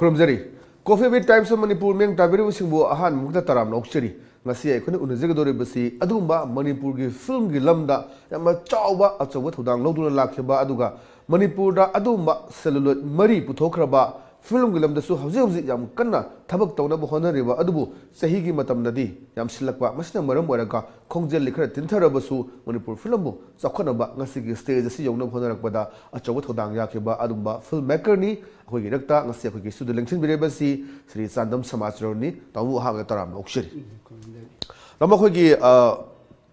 खुरमजरी coffee with Times of Manipur में ताबिरबसिंगबु अहान मुक्ता तराम नौचरी ngasi akhone unajagdore basi adumba manipur gi film gi lamda yama chawba achawba thudang loduna lakhiba aduga manipur da adumba celluloid mari puthokraba film gi lamda su hauji hauji yam kanna thabak tawna bu honariba adubu sahi gi matam nadi yam silakwa masna maram waraga khongjel likhra tinthara basu manipur film bu chakhona ba ngasi gi stage si yongna honarakbada achawba thudang yakhiba adumba filmmaker ni akhoi gi rakta ngasi akhoi gi sudu lengchin bire basi Sri Sandam Samachro ni tamu ha taram nokshiri lama khoi gi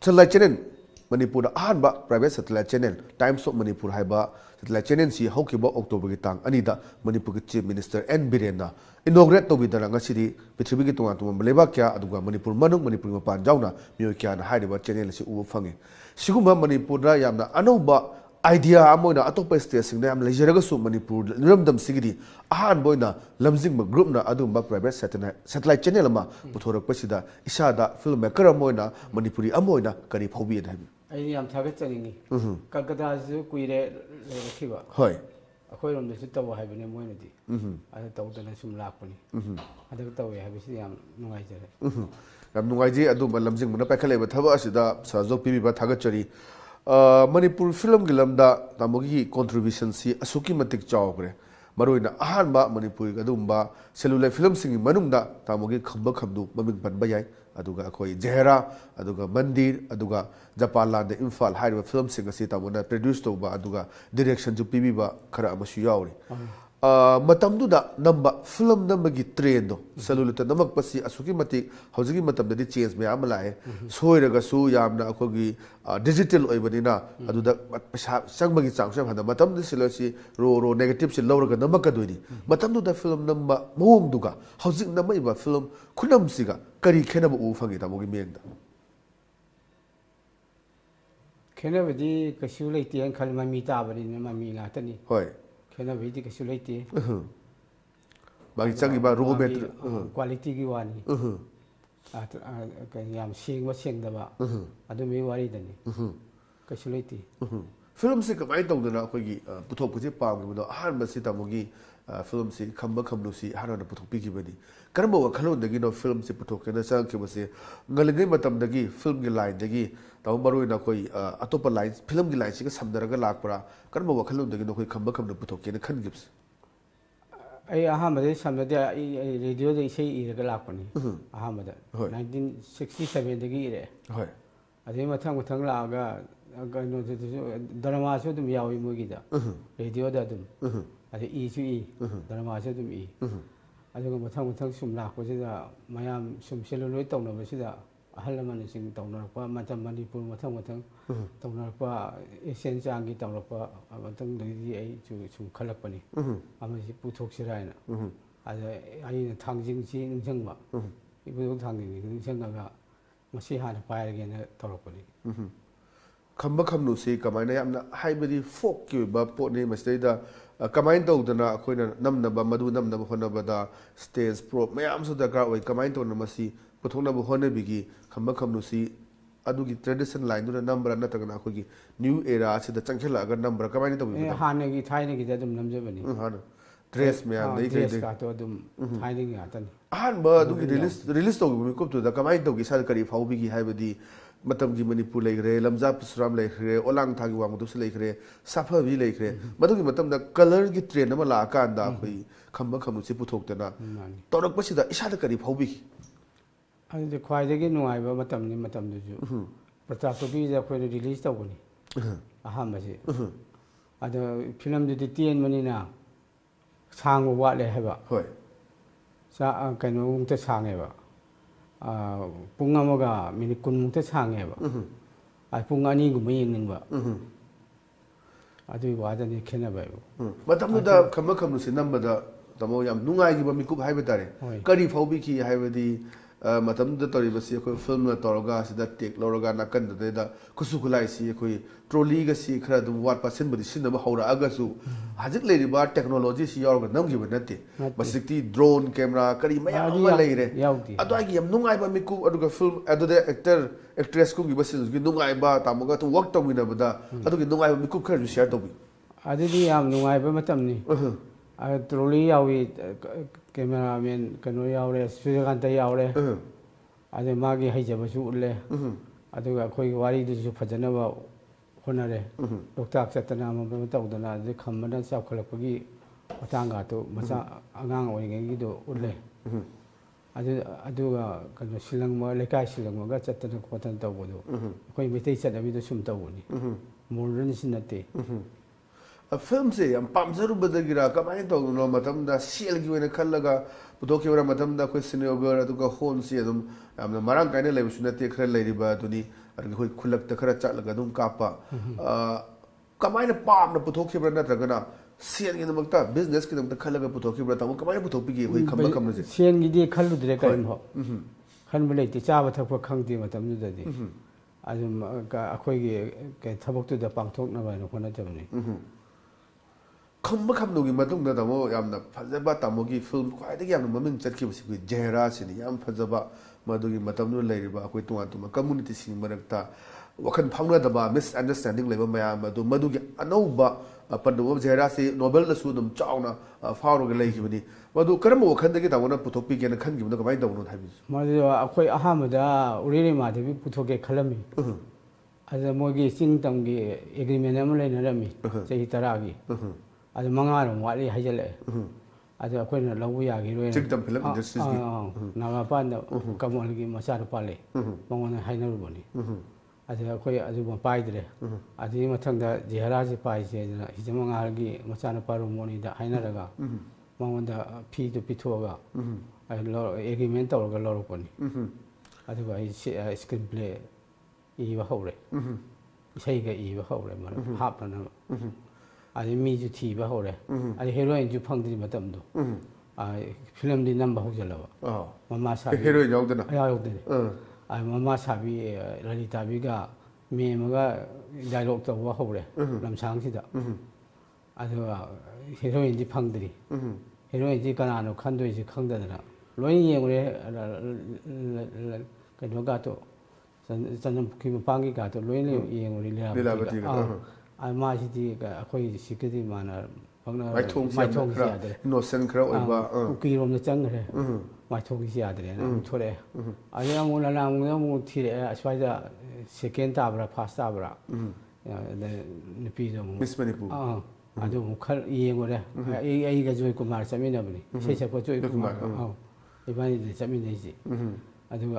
satellite channel manipur da ahanba private satellite channel Times of Manipur haiba satellite channel si haukiba October gi tang ani da manipur gi chief minister N Birena inaugurate to bidara ngasidi prithvi gi tunga tunga leba kya aduga manipur manung manipur mapan jauna miyoi kya na haiba channel si ubu phange sigumba manipur da yamna anauba idea amoina atopa state sing na am lejeraga su manipur niramdam sigidi ahan boina lamjingba group na adumba private satellite channel ma puthorak pasida isada filmmaker amoina manipuri amoina kari phobi da ai yam thagat chaningi kalkata su kuire lekhiba hoi akhoi rom de taw haibine moina di ada tawdana sum lakpani ada taw haibisi yam nungai jare yam nungai ji adumba lamjingba na pakhale ba thaba asida sajok pibi ba thagat chari Manipur film gi lamda tamogi contribution si asuki matik chawgre maroina ahanba Manipur gadumba cellular film sing manungda tamogi khamba khabdu maming banba yai aduga akoi jehra aduga mandir aduga japala de Imphal haiba film sing asi tamona produce to ba aduga direction ju pibi ba khara amasu yauri matamdu da namba film namba gi trend do cellular namak pasi asuki matik hauji matam da change me amala e soiraga su yamna akogi digital oibadina aduda sangmagi changsam hada matam de silosi ro negative si lawraga namaka doini matam du da film namba mong duga hauji namba iba film khunam siga kari khena bu fangi ta mogi mengda khena badi kasu leiti an khalma mi ta bari na mami nga tani hoi khena badi kasu leiti bagi changi ba robot quality gi wani yam sing da ba adu me wari dani kasu leiti film se kamai tawdana akhoi gi puthok puje pam gi do ahan ba si tamogi film si khamba khamlu si harana puthok pi gi bani karamba wakhalon dagi no film si puthok na sang ke base ngalngai matam dagi film gi line dagi taw baroi na koi atopa line film gi line si ka samdaraga lakpra karamba wakhalon dagi no koi khamba khamlu puthok ke na khan gips ai ahamade samdade radio de isei iraga lakpani ahamada 1967 dagi ire hoi ade mathang laaga no drama so dum yawi mogi da radio da dum ade su drama so dum aduga mathang sum lakpasida mayam sum seloloi tawnabasida ahalaman sing tawnarpa matam manipur mathang tawnarpa esen changi tawnarpa mathang dei ai chu sum khalapani amasi puthok siraina ada ai thangjing chi ningjangba ibu thangjing ningjanga masi hana pairage na tawrapani khamba khamnu si kamaina yamna haibadi folk ki ba potni mastaida kamain tawdana akoina namnaba madu namnaba honabada stage pro mayam su dakar oi kamain tawna masi puthona bu honabigi khamba khamnu si adugi tradition line duna number na tagana akogi new era sida changkhela agar number kamain tawi hanagi thainagi da dum namjabani hana dress me am nei dress ka to dum thainagi atani ahan ba adugi release to mi kop to da kamain to gi sal kari faubigi haibadi matam gi manipur leigre lamja pusram leigre olang thagi wang du leigre safa bi leigre madugi matam da color gi trend ma la ka da khoi khamba khamu si puthok tana torak pasida isa da kari phaubi ade khwai de gi nuai ba matam ni matam du ju prachap to bi ja khoi release to bani aham ba si ada film du tien mani na sang wa le ha ba hoi sa kaino ung ta sang e ba pung amaga minit kun mukta sangeba ai pung ani gumai yengba adu wadani khena bai matam da khamba khamnu si namba da tamo yam nungai gi ba mikup haiba tare kari phaubi ki haibadi matam da tori basi ko film na toroga sida tek loroga nakan da kusu kulai si ko trolley ga si khara dum wat percent budi sin ba haura aga su hajik leiri ba technology si yorga nam gi banate basikti drone camera kari mayam ma leire adu agi yam nungai ba miku adu ga film adu de actor actress ko gi basi gi nungai ba tamoga to work to mina bada adu gi nungai ba miku khara share to bi adu di yam nungai ba matam ni trolley यावी cameraman कनो यावरे सूर्यकांत यावरे अदे मागी हैजबसु उल्ले अदुगा अखोई वारीदुसु फजनबा होनरे लोकताक चतना मम तौदना जे खमना चाखलपगी मतंगातो मचा आगांग ओइगेगिदो उल्ले अदुगा कनो सिलंगमा लेकाय सिलंगमा चतना खोतन तौबदो अखोई मितै चदबिदो सुम तौबनी मॉडर्न सिनते फिल्म से हम पामजरुबदगिरा कमाय तौनो मतमदा सेलगी ओइना खल्लगा पुदोकेवरा मतमदा कोइ सिनेओगर अदुगा होन से अदुम हमना मरांग काइने लेबसु नते खरा लेरिबा दुनी अदुगा कोइ खुलकता खरा चालगा दुम कापा कमायना पामना पुथोकेबरा नत्रगना सेलगी नमक्ता बिजनेस की नमक्ता खल्लगा पुथोकेबरा तमो कमायना पुथोपिगे कोइ खम्बा खम्नजे सेलगी खल्लुद्रे काइन हो खनबा लेति चाबा थकपा खंगदे मतमदुददि अदुम अखोइगे के थबक्तुदा पांथोकनबा होनतबनि खम्बा खम्नोगी मतुंगदा तमो यामना फजबा तमोगी फिल्म ख्वाइदगी यामना ममिंग चटकिबसि कोइ जेहरा सिनि याम फजबा मदुगी मतमनु लेरिबा कोइ तुवा तुमा कम्युनिटी सिंग मरक्ता वखन फाउनदबा मिस अंडरस्टैंडिंग लेबा मयाम मदु मदुगी अनौबा पन्नुब जेहरा से नोबेल दसु दम चाउना फाउरग लेखिबनि मदु करम वखनदगी तमोना पुथोपिगेना खनगिबनो कमाय तवनो थाबिस मदु अखोइ अहामदा उरिरि मादेबि पुथोके खलमी अदा मोगी सिंग तमगी एग्रीमेंट अम लेनरमी चही तरागी अद मंगारम वाली हाइजले अद अखोइना लवु यागिरोय चिकदम फिल्म इंडस्ट्रीज नागापान कमलगी मचार पाले मंगोन हाइनरुबनी अद अखोइ अदुबा पाइद्रे अदि मथंगदा जेहराजी पाइसे हिजमंगारगी मचान पारु मोनीदा हाइनरगा मंगोनदा फीदु पिथोगा एग्रीमेंट तौरगा लौरपनी अदुगा स्क्रीन प्ले इबा हौरे इसैगा इबा हौरे मन हापना अदि मीजु थीबा हौरे अदि हेरोइन जु फंगदि मतमदो फिल्म दि नंबर होजलबा ममा साबी हेरोइन यावदना यावदने ममा साबी ललिता बिगा मेमगा डायलॉग तवा हौरे लमसांगसिदा अदुगा हेरोइन दि फंगदि हेरोइन दि कनानो खंदोइसि खंददना लोइ येंगरे कनोगातो चंदन पुखी मपांगी गातो लोइ येंगरे लेला मासिदी अखोई सिकदी माना फंगना माइथोंग यादरे इनोसेंट खरा ओइबा उकीरोम ने चंगरे माइथोंग यादरे ना थोरे अरे अमुला नामु थिरे अस्वाइदा सेकेंड ताबरा फर्स्ट ताबरा निपी जो मिस मणिपुर अदु खल येंगोरे आई गा जोय कुमार चमिनबनी सेसपो जोय कुमार इबानी दे चमिनैसि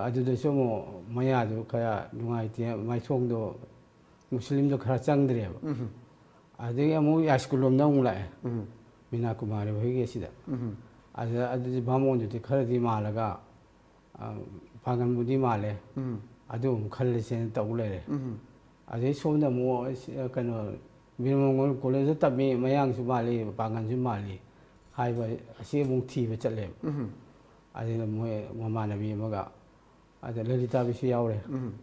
अदु दसमो मयादु खया नुगाइते माइथोंदो मुस्लिम जो खरा चंद्रेब अदे अमु यास्कुलम ना उलाए मीना कुमारी भइगे सिदा अदे बामोन जुति खरदि मालगा पागन बुदि माले अदु खल्लेसे तउ लेरे अदे सोमना मो कनो बिरमंगल कॉलेज तबि मयांग सु माले पागन सु माले हाइबा असे मुंग थीबे चले अदे मोय ममानबी मगा अदे ललिता बिसु यावरे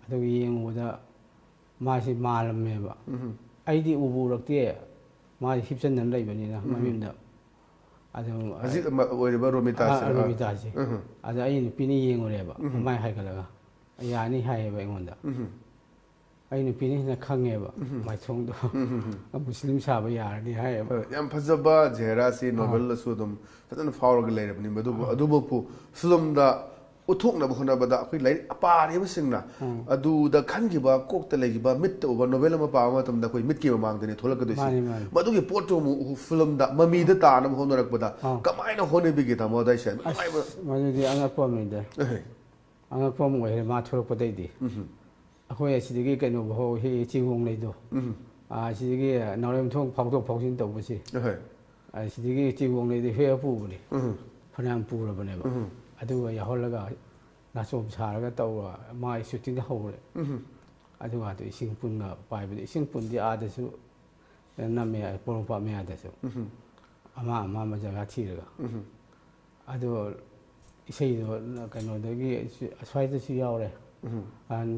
अदु येंगोदा मासी मालमेबा आइदी उबुरक्ते मासी हिपचनन लैबनिना ममिमदा अदो अजि ओइबा रोमितासी अदो आइ नुपिनि येंगोरेबा माय हाइगलगा यानी हाइबा एंगोंदा आइ नुपिनि न खंगेबा माइथोंदो मुस्लिम साबा यारनि हाइबा याम फजबा जेहरासी नोबेल लसु दम फजन फावरग लेरबनि मदु अदुबपु फिल्मदा उथोकनब होनबदा अखोइ लाइ अपारेबसिंगना अदुदा खनगिबा कोकता लेगिबा मित्त ओबा नोबेल अमा पावा मतमदा कोइ मित्की ममांगदनि थोलकदुसि मदुगी पोटो मु फिल्मदा ममीदा तानम होनरकबदा कमाइना होनेबिगे तमो दाइसे मदुदी अंगपमिदा अंगपम ओइरे मा थोलकपदैदि अखोइ असिदिगे कनो भो हे चिगोंग लेदो असिदिगे नौरेम थोंग फावदो फावसिन तौबसि असिदिगे चिगोंग लेदि हे अपुबनि फनाम पुरबनेबा अदुगा याहोलगा नासोम सारगा तौवा माइ शूटिंग हौरे अदुगा तो इसिंग पुन्गा पाइबदि इसिंग पुन्दि आदसु नमे पोरोपा मे आदसु अमा मजगा थिरगा अदु इसैदो कनोदगी अस्वाइदसु यावरे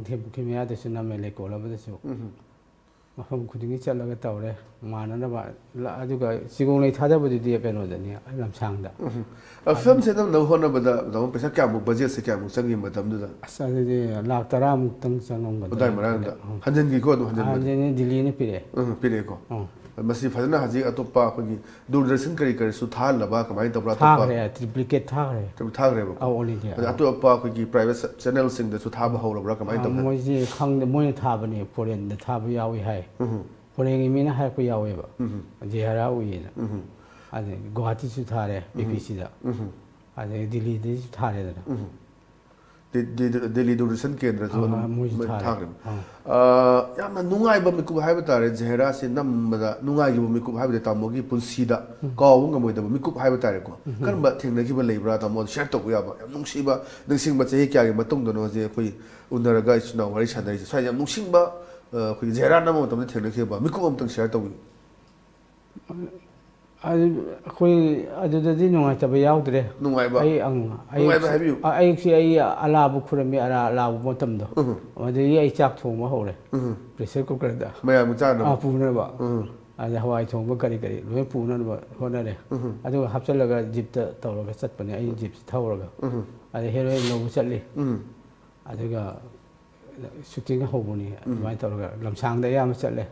थेपुखि मे आदसु नमे लेकोलबदसु मफम खुदिंगी चलगा तौरे माननबा अदुगा सिगोंग लै थादबदि कनोदनि लमसांगदा फिल्म से नौ होनबदा दम पैसा क्या मु बजेट से क्या मु संगी मतमदुदा असादि लाख 10 मुक्तंग चंगंगदा उदाय मरांदा हंजनगी को हंजन दिल्ली ने पिरे पिरे को मसी फजना हजी अतोपा अखोगी दूरदर्शन करी करी सु था लबा कमाई तबरा था रे ट्रिप्लिकेट था रे था रे ऑल इंडिया अतोपा अखोगी प्राइवेट चैनल सिंग दसु था बहौरबरा कमाई तब मोय जी खंग मोय था बने फोरेन द था ब यावी हाय फोरेन मीना हाय को यावे बा जे हरा उयेना अदे गुवाहाटी सु था रे बीपीसी दा अदे दिल्ली दि था रे दा दिल्ली दूरदर्शन केंद्र था याम नुंगाई बा मिकु हाय बतारे जेहरा से नमदा नुंगाई गी मिकु हाय बता तामोगी पुलसीदा काव ngमोय दा मिकु हाय बतारे को करबा थेंगनगी बा लेब्रा तामो शेयर तो याबा याम नुंसीबा नंसिंग बा चेही क्या गे मतुंग दनो जे कोई उनरगा इचना वारी छादरी साय याम नुंसिंग बा कोई जेहरा नमो तम थेंगनगी बा मिकु अमतंग शेयर तो अखोई अदुददि नुंगाइतबा याउद्रे नुंगाइबा आई से आई अलाबु खुरमी अलाबु मतमदो मदि आई चाक थोंबा हौरे प्रेशर कुकर दा मयाम चाना पुनबा अद हवाई थोंबा करी करी लोय पुनबा होनरे अदु हापचलगा जिपता तौरगा चटपने आई जिप थौरगा अद हेरोइन लोबु चटली अदुगा शूटिंग होबनी माय तौरगा लमसांगदा याम चटले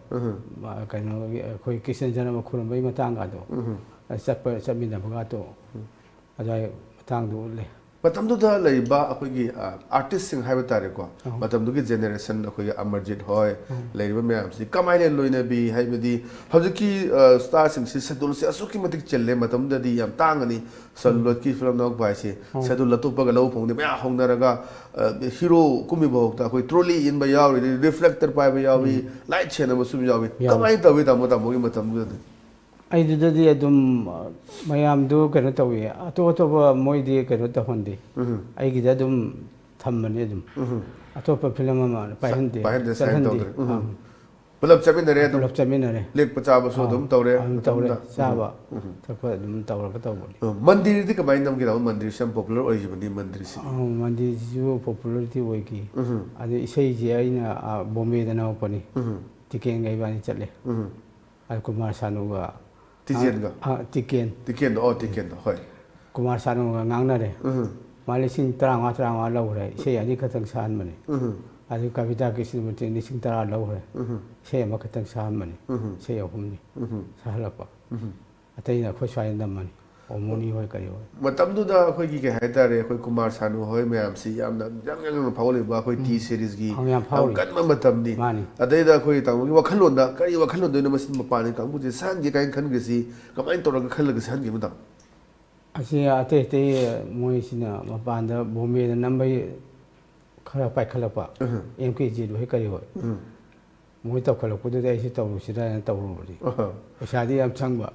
कनो अखोई किशन जनम खुरमबई मतंग आदो चटप चटमिनबगा तो अजाय मतंग दो ले मतमदुदा लैबा अखोगी आर्टिस्ट सिंग हाइबा तारे को मतमदुगी जेनरेशन अखोगी अमरजीत होय लैबा मैम सि कमाइले लोइनबी हाइबदी हजकी स्टार सिंग सि शेड्यूल से असुकी मतिक चले मतमददी याम तांगनी सलुलत की फिल्म नोक बाइसे शेड्यूल लतुपगा लौ फोंदे म्या होंगनरगा हीरो कुमी बोक्ता अखोई ट्रोली इन बा यावरी रिफ्लेक्टर पाइबा यावी लाइट छेना बसुम यावी कमाइ तबे तमो तमोगी मतमदुदा अदुददि अदुम मयामदु कनो तवी अतो अतोबा मोइदि कनो तहंदे अइगिदा अदुम थम्मने अदुम अतोपा फिल्म अमा पाइहंदे चहंदे पुलब चमिनरे अदुम पुलब चमिनरे लेक पचाबसु अदुम तौरे चाबा थकवा अदुम तौरगा तौबनी मंदिर दि कमाइ नम गिदा मंदिर सम पॉपुलर ओइजिबनी मंदिर सि मंदिर जो पॉपुलरिटी ओइगी अदे इसै जे आइना बॉम्बे दा नाउपनी टिकेन गइबानी चले कुमार सानुगा टिकेन होय कुमार सानुगा ngangnare मालिसिंग तरांगा तरांगा लौरे से अनि खतंग सान मने अदु कविता कृष्णमूर्ति निसिंग तरा लौरे से अमा खतंग सान मने से अहुमनी सहलपा अतैना खो स्वाय नमनी ओमोनी होय करी होय मतमदुदा अखोगी के हायतारे अखोई कुमार सानु होय मैम सि यामना जंग फावलेबा अखोई टी सीरीज गी कन्म मतमनी अदैदा अखोई तामुगी वखलोंदा करी वखलों दोइन मसिन मपानी कांगु जे सान जे काइन खनगसी कमाइन तोरग खलग सान गे मता असी अते ते मोइसिना मपानदा भूमि नंबै खरा पाइखलपा एमके जी होय करी होय मोइ तखलपुदु दे आइसि तौरुसिदा तौरुबदि पैसादि याम चंगबा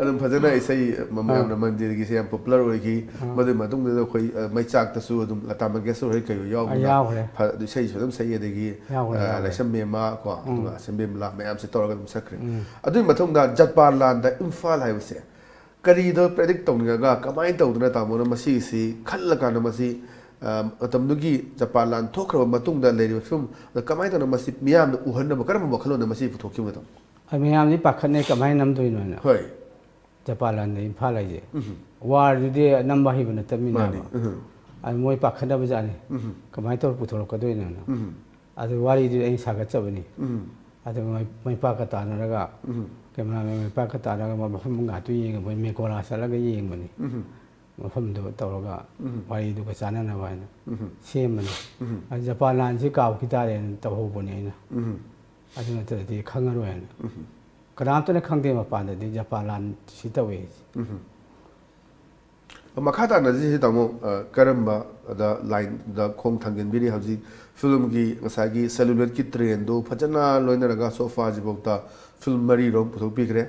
अदुम फजना इसै ममयाम मंदिर गी से याम पॉपुलर होइगी मदे मदुंग दे खोइ मैचाक तसु अदुम लता मंगेशकर होय कयो याव फदु सै सदम सै देगी लाइसम मेमा को अदुगा सेम्बेमला मयाम से तौरग दम सकरे अदुइ मथुंगा जटपाल लांदा इम्फाल हाइबसे करीदो प्रेडिक्ट तौनिगा कमाइन तौदना तामोना मसी सि खल्लकाना मसी तमनुगी जपान लान थोखरब मतुंगदा लेरिब फिल्म द कमाइ तन मसी मियाम उहनब करम बखलोन मसी पुथोखि मत मियाम नि पाखने कमाइ नम दोइनो न होय जपान लान दे इम्फाल आइजे वार दुदे नंबा हिबन तमिना आ मोइ पाखना बजाने कमाइ तोर पुथोर कदोइनो न अदु वारी दु ai sagat chabani अदु मै पाका तानरगा कैमरा में पाका तानरगा मफम गातु येंग मै मेकोला सलगा येंगबनी मफम दो तौरगा वारी दु का चानना वाइना सेमने आ जापान लान से काव कितारे तहोबने आइना अदु नतदि खंगरोयन कनातने खंगदे मपानदि जापान लान सि तवे मखाता नजी तमो करम्बा द लाइन द खोंग थंगन बिरि हजि फिल्म की ngsaigi cellular की ट्रेन दो फजना लोइनरगा सोफा जिबोक्ता फिल्म मरी रोग पुथोपिग्रे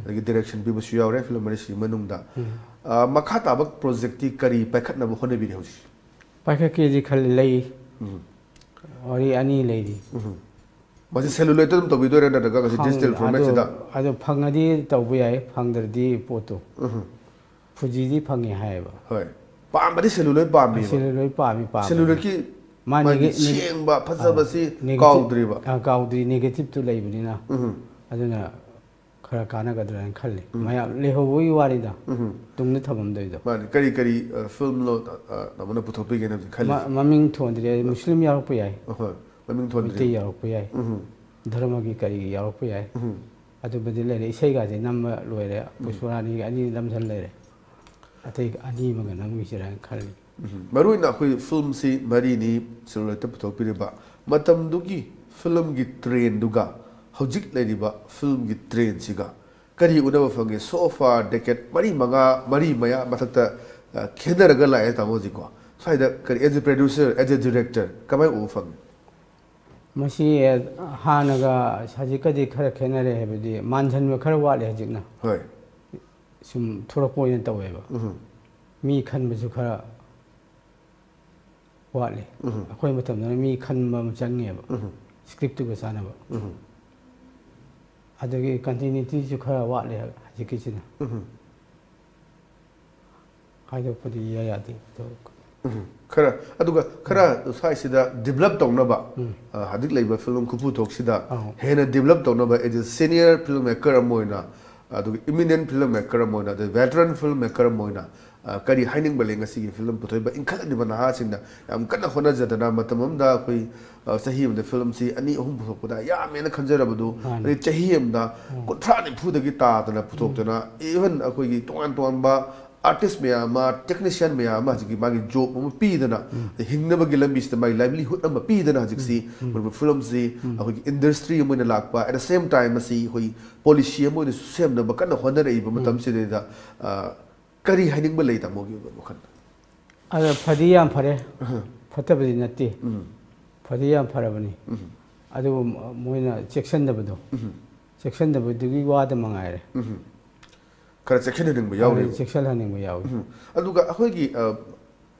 अदि डायरेक्शन भी बसु यावरे फिल्म मरी सि मनुंगदा मखाता बक प्रोजेक्ट की करी पैखत नब होने बिरि हजि पैखत के जि खल लई और अनि लई मजे cellular तुम तो बिदो रे नरगा डिजिटल फॉर्मेट सिदा अदो फंगदि तौबु याय फंगदरदि फोटो फुजीदी फंगे हायबा होय पामबदि cellular पामी cellular की माने सेंबा फजबसी काउद्रिबा काउद्रि नेगेटिव तो लैबनिना अदुना खरा काना गदरन खल्ले माया लेहोबोई वारिदा तुमने थबमदैदो माने करी करी फिल्म लो नमना पुथोपिगे न खल्ले ममिंग थोंद्रे मुस्लिम यारप याय ममिंग थोंद्रे यारप याय धर्म की करी यारप याय ꯑꯗꯨꯕꯨꯗꯤ ꯂꯩꯔꯦ ꯏꯁꯩꯒꯥꯁꯦ ꯅꯝꯕ ꯂꯣꯏꯔꯦ ꯄꯨꯁꯄꯔꯥꯅꯤꯒꯤ ꯑꯅꯤ ꯅꯝꯁꯜ ꯂꯩꯔꯦ ꯑꯇꯩ ꯑꯅꯤ ꯑꯃꯒ ꯅꯝꯈꯤꯁꯤꯔꯥꯅ ꯈꯜꯂꯤ ꯃꯔꯨꯑꯣꯏꯅ ꯑꯩꯈꯣꯏ ꯐꯤꯜꯝꯁꯤ ꯃꯔꯤꯅꯤ ꯁꯦꯂꯨꯂꯣꯏꯗꯇ ꯄꯨꯊꯣꯛꯄꯤꯔꯤꯕ ꯃꯇꯝꯗꯨꯒꯤ ꯐꯤल्मꯒꯤ ꯇ꯭ꯔꯦꯟꯗꯨꯒ ꯍꯧꯖꯤꯛ ꯂꯩꯔꯤꯕ ꯐꯤल्मꯒꯤ ꯇ꯭ꯔꯦꯟꯁꯤꯒ ꯀꯔꯤ ꯎꯅꯕ ꯐꯪꯉꯦ ꯁꯣꯐꯥ ꯗꯦꯀꯦꯠ ꯃꯔꯤ ꯃꯌꯥ ꯃꯊꯛꯇ ꯈꯦꯠꯅꯔꯒ ꯂꯥꯛꯑꯦ ꯇꯥꯃꯣ ꯍꯧꯖꯤꯛꯀꯣ ꯁ꯭ꯋꯥꯏꯗ ꯀꯔꯤ ꯑꯦज ꯑꯦ ꯄ꯭ꯔꯣꯗ꯭ꯌꯨꯁꯔ ꯑꯦज ꯑꯦ ꯗꯤꯔꯦꯛꯇꯔ ꯀꯃꯥꯏꯅ ꯎꯕ ꯐꯪꯉꯦ ꯃꯁꯤ ꯍꯥꯟꯅꯒ ꯍꯧꯖꯤꯛꯀꯗꯤ ꯈꯔ ꯈꯦꯠꯅꯔꯦ ꯍꯥꯏꯕꯗꯤ ꯃꯥꯟꯁꯤꯟꯕ ꯈꯔ ꯋꯥꯠꯂꯦ ꯍꯧꯖꯤꯛꯅ ꯍꯣꯏ ꯁꯨꯝ ꯊꯣꯔꯛꯄ ꯑꯣꯏꯅ ꯇꯧꯋꯦꯕ ꯃꯤ ꯈꯟꯕꯁꯨ ꯈꯔ ꯋꯥꯠꯂꯦ ꯑꯩꯈꯣꯏ ꯃꯇꯝꯗꯅ ꯃꯤ ꯈꯟꯕ ꯑꯃ ꯆꯪꯉꯦꯕ 스크립트가 ꯆꯥꯅꯕ ꯑꯗꯒꯤ ꯀꯟꯇꯤꯅ꯭ꯌꯨꯇꯤꯁꯨ ꯈꯔ ꯋꯥꯠꯂꯦ ꯍꯧꯖꯤꯛꯀꯤꯁꯤꯅ ꯍꯥꯏꯗꯣꯛꯄꯗꯤ ꯏꯌꯥ ꯌꯥꯗꯦ खरा अदुगा खरा साइसिदा डेवलप तौनबा हदिक लेबा फिल्म खुपु थोक्सिदा हेना डेवलप तौनबा as a senior film maker अमोइना अदुगा इमिनेंट फिल्म मेकर अमोइना द वेटरन फिल्म मेकर अमोइना करी हाइनिंग बलेंग सिगी फिल्म पुथोइबा इंखलनिबा नहासिंदा याम कन्ना होनाजदना मतममदा कोई सही अमदा फिल्म सी अनि अहुम पुथोकपदा यामेना खंजरबदु रे चही अमदा कुथ्रा नि फुदगी तादना पुथोकतना इवन अखोइगी तोंगान तोंगानबा आर्टिस्ट मैम टेक्नीशियन मैम हजी जॉब पीदना हिंगनबगी लंबीसद मागी लाइवलीहुड पीदना हजी फिल्म से इंडस्ट्री लाप एट द सेम टाइम अखोई पॉलिसी सेमनब कन्न होनरब करी हाइनिंग लई तमोगी वखन अद फदी याम फरे फतबदी नत्ते फदी याम फरबनी अदु मोइना चेक्सनदबदुगी वाद मंगायरे खरा चेक्सनहनिंग यावरे चेक्सनहनिंग याव अदुगा अखोइगी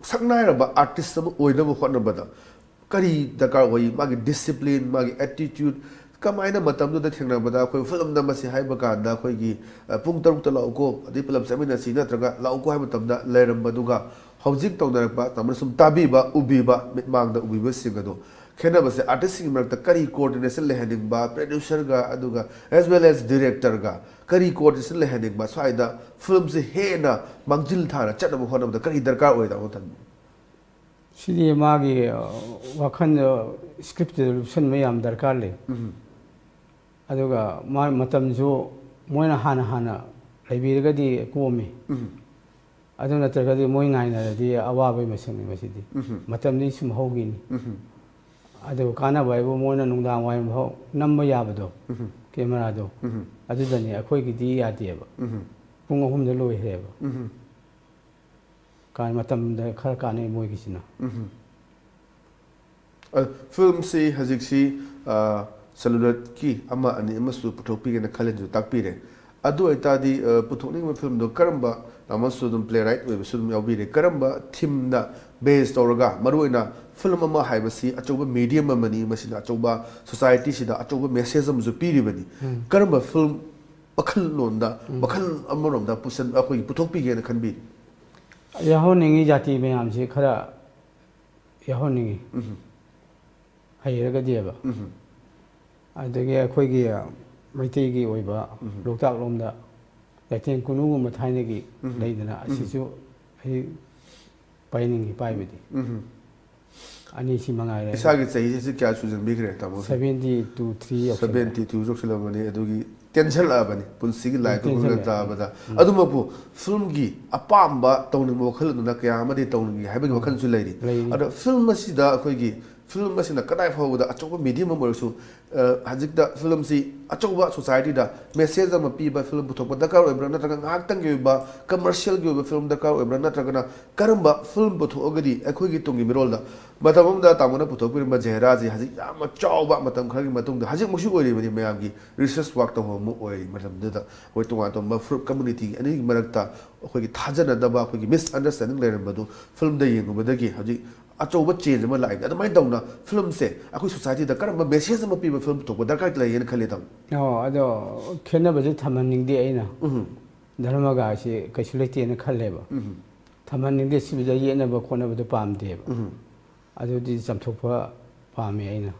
सकनायरबा आर्टिस्ट अम ओइनब होनबदा करी दरकार होई मागी डिसिप्लिन मागी एटीट्यूड कमायना मतमदुदा थेंगनाबदा अखोइ फिल्म नमसे हाइबा कांदा अखोइगी पुंग 3 ता लाउको अदि फिल्म सेमिनासी नत्रगा लाउको हाइबा तमदा लेरमबदुगा हौजिक तौनरबा तमन सुम ताबीबा उबीबा मिटमांगदा उबीबा सिंगदो खेनबसे आर्टिस्ट सिंग मरता करी कोऑर्डिनेशन लेहनिंगबा प्रोड्यूसर गा अदुगा एज वेल एज डायरेक्टर गा करी कोऑर्डिनेशन लेहनिंगबा स्वाइदा फिल्म से हेना मंजिल थाना चटब होनबदा करी दरकार ओइदा होतन सिदी मागी वखन स्क्रिप्ट लुसन मयाम दरकार ले अदुगा मा मतमजो मोइना हाना लेबिरगदी कोमी अदु नत्रगदी मोइ नाइनरदी अवाबे मसंग मसिदी मतमनी सुम होगिनी अदु काना बाइबो मोइना नुंदांग वाइ भौ नम्ब याबदो कैमरा दो अदुदनी अखोइगिदी यादेबा पुंग 3 दा लोइहेबा कान मतमदा खर काने मोइगिसिना फिल्म से हजिक्सी सेलुलर की अमा अनि अमसु पुथोपिगेना खलेंजु ताकपिरे अदु अइतादी पुथोनिंग फिल्म दो करम्बा अमसु दुम प्ले राइट वे सुदुम याबिरे करम्बा थीम दा बेस तौरगा मरुइना फिल्म अमा हाइबसी अचौबा मीडियम अमनी मसिना अचौबा सोसाइटी सिदा अचौबा मेसेज अमजु पीरिबनी करम्बा फिल्म बखल लोंदा बखल अमरोमदा पुसन अखोइ पुथोपिगेना खनबी याहोनिंगी जाति मयाम से खरा याहोनिंगी हाइरगदिएबा अदगे अखोइगी मैतेगी ओइबा लोकताक लोमदा लैथें कुनुगुम थाइनेगी लेदना असिसु हई पाइनिंगी पाइबदी अनि सी मंगाइरे इसागी सही से क्या सुजन बिखरे तमो 72 3 72 जोक्सलमनी अदुगी टेंशन लाबनी पुंसिगी लाइक को ताबदा अदुमपु फिल्म की अपाम्बा तौनिंग वखल नुना कया अमदि तौनिंगी हाइबगी वखल सु लैरी अद फिल्म मसिदा अखोइगी फिल्म मसिना कदाइ फावदा अचौबा मीडियम मरसु हजिकदा फिल्म सी अचौबा सोसाइटी दा मेसेज अम पीबा फिल्म पुथोकबा दरकार ओइब्रा नत्रगा ngakhtang gi ba commercial gi ba film दरकार ओइब्रा नत्रगा करम्बा फिल्म पुथोगदी अखोइगी तुंगी मिरोल दा मतमदा तामोना पुथोकबिरम जहराजी हजिक याम चौबा मतम खरगी मतुंग हजिक मुसु ओइरिबनी मयामगी रिसर्च वर्क तो मु ओइ मतमदा होय तुंगा तो फ्रूट कम्युनिटी अनि मरक्ता अखोइगी थाजनदबा अखोइगी मिसअंडरस्टैंडिंग लेरबदु फिल्म दा येंगबदगी हजिक अचौबा चेंज अमा लाइक अदमाय दौना फिल्म से अखोइ सोसाइटी दा करम मेसेज अमा पीबा फिल्म तो दरकार लैयेन खले तम अदो खेनबजे थमनिंगदे आइना धर्मगा से कैसु लेतेन खलेबा थमनिंगदे सिबिदा येनबा खोनबदो पामदेबा अदुदि चमथोपा पामे आइना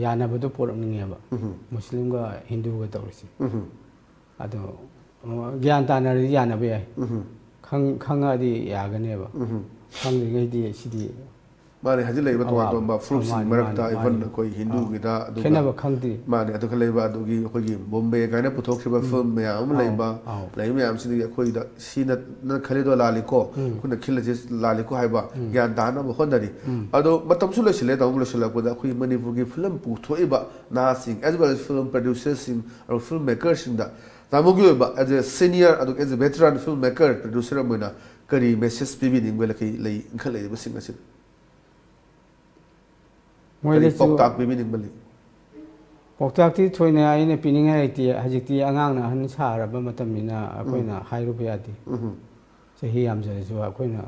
यानबदो पोरमनिंगेबा मुस्लिमगा हिंदूगा तौरसि अदो ज्ञान तानरदि यानबा याय खंगादि यागनेबा खंगैदि सिदि माने हजि लेबा तो बा फ्रूट सिंग मरकता इवन कोई हिंदू गिदा खेनबा खंगदी माने अदु खलेबा अदुगी अखोगी बॉम्बे गायना पुथोखिबा फिल्म मयाम लेबा लेबा मयाम सिदि अखोई दा सीना न खलेदो लालिको कुना खिलजे लालिको हाइबा ज्ञान दाना बखोनदरी अदो मतमसु लेसिले दाउ लेसिलापदा अखोई मणिपुरगी फिल्म पुथोइबा नासिंग as well as film producers सिंग और फिल्म मेकर्स सिंग दा तामुगी एज ए सीनियर अदु as a veteran film maker producer मना करी मैसेज पीबी निंगबे लखै लै इंखल लेबा सिंग असिन मोइले पौताक पीबी निंगबे पौताक थोइने आइने पिनिंगा लेति हजिति आंगांगना हन सारबा मतमिना अखोइना हाइरुबे यादि चही यामजरेसु अखोइना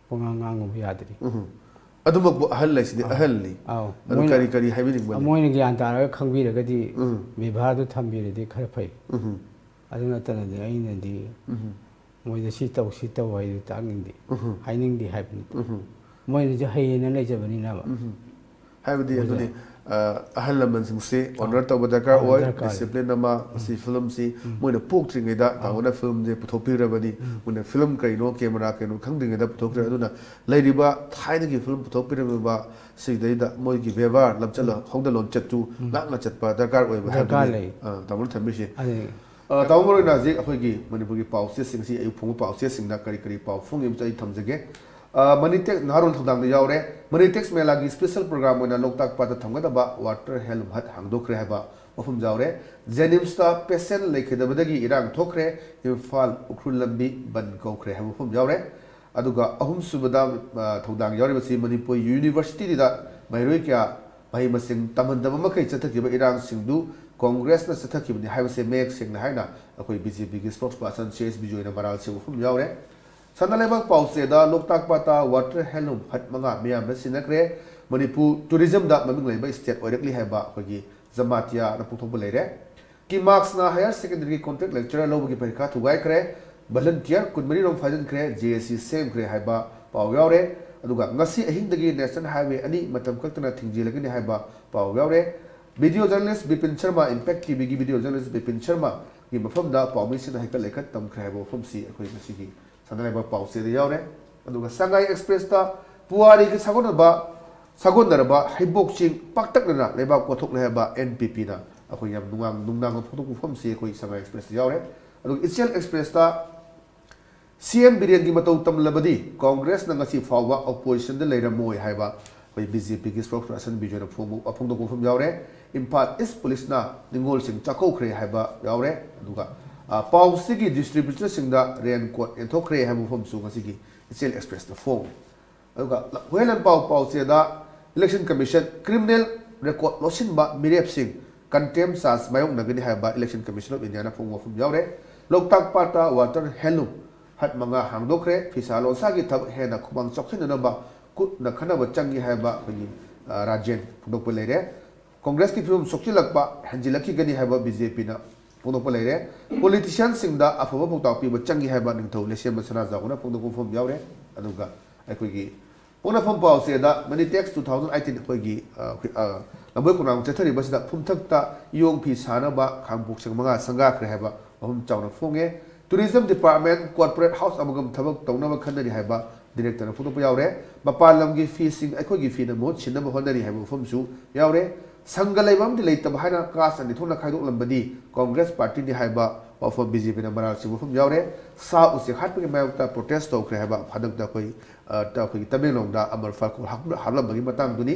पोंगांगांगु यादि अदुमक अहल लेसिदि अहलनि अदु करी करी हाइबि निंगबे मोइने ज्ञान तारगा खंबिरगदि विभादु थंबिरदि खर फै अदु नतनदि आइनदि मोइदे सी तौ हाइदु तांगिंदि हाइनिंगदि हाइबनि मोइने जे हाइयेना लेजबनिना हाइबदि अदुनि अहल लमन सिंसे ऑनर तब दरकार ओय डिसिप्लिन नमा सी फिल्म सी मोइने पोक्ट्रिंगेदा तावना फिल्म जे पुथोपिरबनि मोइने फिल्म कइनो कैमरा कइनो खंदिंगेदा पुथोक्रे अदुना लैरिबा थाइनगी फिल्म पुथोपिरबा सिदैदा मोइगी व्यवहार लबचल होंदलोन चतु लांगना चतपा दरकार ओय हाइबदि तावना थमिसि तावमरो नाजी अखोगी मणिपुरगी पाउसे सिंसी अयु फुंग पाउसे सिंगना करी करी पाउ फुंग इमचै थमजगे मनीटेक्स नारोल थोदांग यावरे मनीटेक्स मेला की स्पेशल प्रोग्राम होना लोकताक पाता थमगदबा वाटर हेल्थ हट हांगदोखरे हाबा मफुम जावरे जेनिम्स ता पेशेंट लेखेदबदगी इरांग थोखरे इम्फाल उख्रुल लंबी बन कोखरे हाबा मफुम जावरे अदुगा अहुम सुबदा थोदांग यावरे बसी मणिपुर यूनिवर्सिटी दा मैरोय क्या भाई मसिंग तमंदब मखै चथकिबा इरांग सिंगदु कांग्रेस ना चथकिबनि हाइबसे मेक सिंगना हाइना अखोई बीजेपी की स्पोक्स पर्सन चेस बिजोयना मराल से मफुम जावरे सनालेबक पाउसेदा लोकताक पाता वाटर हेल्थ हट मंगा मियाम सिनक्रे मणिपुर टूरिज्म दा ममिंग लेबा स्टेट ओइरकली हाइबा अखोगी जमातिया ना पुथोब लेरे कि मार्क्स ना हायर सेकेंडरी कॉन्ट्रैक्ट लेक्चरर लोबगी परीक्षा थुगाय करे वॉलंटियर कुनमरी रोम फाजन करे जेएससी सेम करे हाइबा पाउ यावरे अदुगा ngasi ahingdagi national highway ani matam kaktana thingjilagini haiba pau yaure video journalist Bipin Sharma impact tv gi video journalist Bipin Sharma gi mafam da pawmi sin haikal lekhat tam khrai bo phum si akhoi ngasi gi sanaleba pause de yaure aduga Shanghai Express ta puari gi sagondarba haibok ching paktakna leba kothok leba NPP na akhoi yam nungang photo phum si akhoi Shanghai Express yaure aduga Israel Express ta CM Biren की मतौ तम लबदी कांग्रेस न ngasi फावा opposition de leira moi haiba koi BJP की spokesperson Bijon फोमु अफुंग दो foam यावरे Imphal east police ना निंगोल सिंह चकौखरे हाइबा यावरे दुगा पाउसी की distributor सिंगदा rain coat एंथोखरे हाइबु foam सु ngasi की इसेल एक्सप्रेस द फोम दुगा वेलन पाउसे दा इलेक्शन कमीशन क्रिमिनल रिकॉर्ड लोसिन बा मिरेप सिंह कंटेम सास मायोंग नगनि हाइबा इलेक्शन कमीशन ऑफ इंडिया ना फोम यावरे लोकताक पार्टा वाटर हेलु हट मंगा हांगदोखरे फिसालोसा की थब हेना खुबांग चौखिननबा कुट न खनब चंगी हाइबा खनि राजेन फुदोप लेरे कांग्रेस की फिल्म सोखिलकपा हंजिलकी गनी हाइबा बीजेपी ना फुदोप लेरे पॉलिटिशियन सिंगदा अफबा पौता पीब चंगी हाइबा निंगथौ लेसेम बसना जागुना फुदोप फम यावरे अदुगा अखोगी पोना फम पाउसेदा मनी टैक्स 2018 अखोगी लंबय कुनांग चथरी बसदा फुमथकता योंग फी सानबा खांगपुक संगमगा संगाखरे हाइबा हम चावना फोंगे टूरिज्म डिपार्टमेंट कॉर्पोरेट हाउस अमगम थबक तौनब खनरी हाइबा डायरेक्टर फुदोप यावरे मपाल लमगी फी सिंग अखोगी फी न मोत छिनब होनरी हाइबा फमसु यावरे संगलेबम दि लेतब हाइना कास अनि थोना खाइदोक लंबदी कांग्रेस पार्टी नि हाइबा ऑफ बीजेपी न मराल सिबु फम यावरे सा उसे खाटपगे मायौता प्रोटेस्ट तौखरे हाइबा फादक दा कोई ताखोगी तमेलौंदा अमर फाको हाबलबगी मतंग दुनी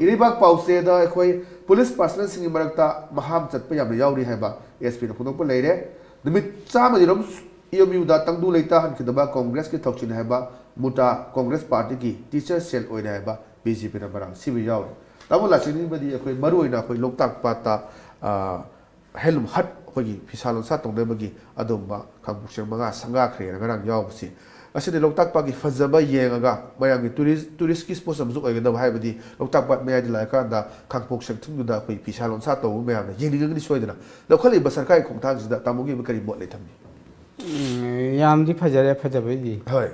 इरिबाग पाउसे दा अखोई पुलिस पर्सनल सिंग मरकता महाम चतप याम यावरी हाइबा एसपी न फुदोप लेरे निमित चामदिरम इयमयुदा तंगदु लेता हनखिदबा कांग्रेस की थौचिन हाइबा मुटा कांग्रेस पार्टी की टीचर सेल ओइना हाइबा बीजेपी न मराल सिबु यावरे तबो लासिनि बदी अखोई मरुइना अखोई लोकताक पाता हेलम हट अखोई फिसालोन सा तोंदेबगी अदोंबा खांगपुक्सें मंगा संगाखरे नगरां यावबसी असि लोकताक पागी फजबा येंगा मयांगी टूरिस्ट की स्पॉट समजु ओइगदब हाइबदी लोकताक पाट मेयादि लायकांदा खांगपुक्सें थुंगुदा अखोई फिसालोन सा तौ मयाम येंगिगनि सोइदना लखलि बसरकाई खोंथांजिदा तामुगी बकरी बोट लेथमनि यामदि फजरे फजबैदि होय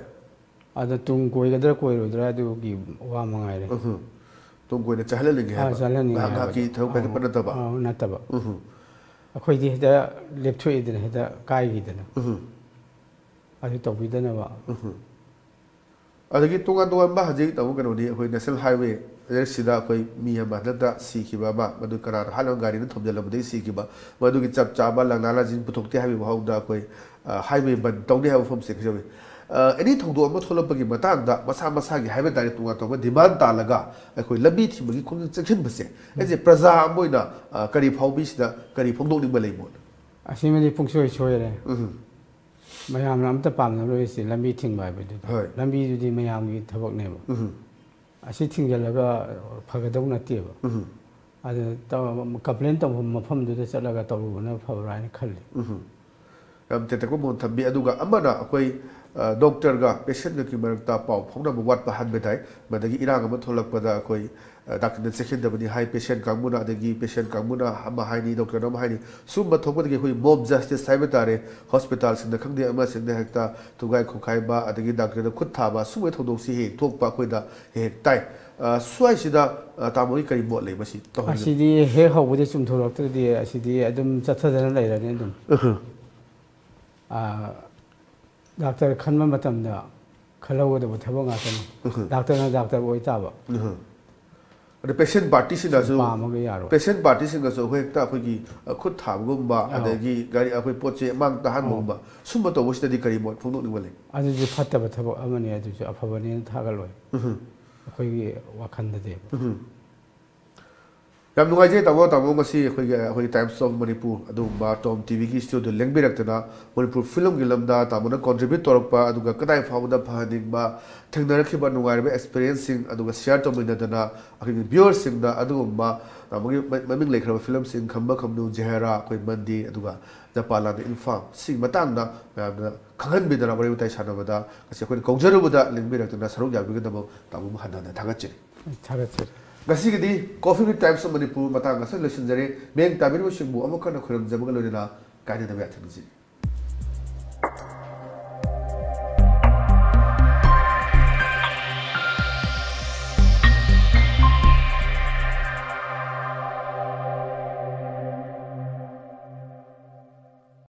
अदा तुंग कोइगदर कोइरोदरा अदुगी वा मंगाइरे तुम कोई चाहले लेंगे है चाहले की थौ पे पनतबा नतबा अखोइदि हेदा लेपथोइदना हेदा काइगिदना अदु तौबिदनबा अदगी तोंगा हजे तमो कनोनी अखोई नेशनल हाईवे सिदा अखोई मी अमा नदा सीखिबा मा मदु कना हालो गाड़ी न थोबजलबदे सीखिबा मदुगी चप चाबा लंगनाला जिन पुथोक्ते हाबि बहुदा अखोई हाईवे बन तौदे हाबो फम सिखजबे एनी थोदो अमा थोलपगी मतांगदा मसा मसागी हाईवे दारि तुंगा तोबा डिमांड तालगा अखोई लबी थिबगी खुंग चखिन बसे एजे प्रजा मोइना करी फाउबिसिदा करी फोंदोनिबा लेमोन असिमदि पुंगसोय सोयरे मैम अमता पामनबसे लंबी थिंग लंबी मैम की थबकनेब असी थिंगलगा फगदौ नतेब कंप्लेन तब मफम चलगा तौरबना फबरा खल्ली यम तेतको मोन थबी अदुगा अमना अखोई डॉक्टर गा पेशेंट की मरता पाव फोंना वाट पहनबे ताई मदगी इरांग अमा थोलकपदा अखोई डॉक्टर सेकेंड दबनी हाई पेशेंट कांगमुना अदगी पेशेंट कांगमुना अमा हाइनी डॉक्टर अमा हाइनी सुम थोपदगी अखोई मॉब जस्टिस हाइबे तारे हॉस्पिटल सिंद खंगदे अमा सिंद हेक्ता तुगाई खुखाइबा अदगी डॉक्टर खुद थाबा सुमे थोदोसी हे थोकपा अखोइदा हे ताई स्वाइसिदा तामोई करी मोट ले बसी असिदी हे हौबदे सुम थोलक्तदि असिदी अदुम चथदना लेरने अदुम डॉक्टर खन्म मतमदा खलौगदब थबक ngaतन डॉक्टर ओइ ताबा अरे पेशेंट पार्टी पेशेंट पार्टी हेक्ता अखोगी खुद थाबगुम्बा अदगी गाड़ी अखोई पोचे मांग तहानगुम्बा सुम तोबसिदि करी मोट फोंदोनिबा ले अदुजु फत्तब थबक अमने अदुजु अफबने थागलोय अखोगी वाखंददे याम नुगाइजे तामो ngasi अखोई टाइम्स ऑफ मणिपुर अदुबा टॉम टीवी की स्टूडियो लेंगबिरक्तना मणिपुर फिल्म की लमदा तामोना कंट्रीब्यूट तोरकपा अदुगा कदाई फावदा फहनिंगबा थेंगनरखिबा नुगाइबा एक्सपीरियंसिंग अदुगा शेयर तोमिनदना अखोई व्यूअर्स सिंगदा अदुगुम्बा तामोगी ममिंग लेखरबा फिल्म सिंग खंबा खमनु जेहरा अखोई मंदी अदुगा जापाला द इन्फाम सिंग मतंगदा यामना खंगन बिदरा बरे उताई सानबदा ngasi अखोई कौजरुबदा लेंगबिरक्तना सरुक याबिगदबो तामो हनना थागच्चे गसीगदी coffee with Times of Manipur मतंग गसे लसिनजरे मेंग ताबिरबो सिंगबु अमकना खुरम जबगा लोनिना कायना दबे अथनजी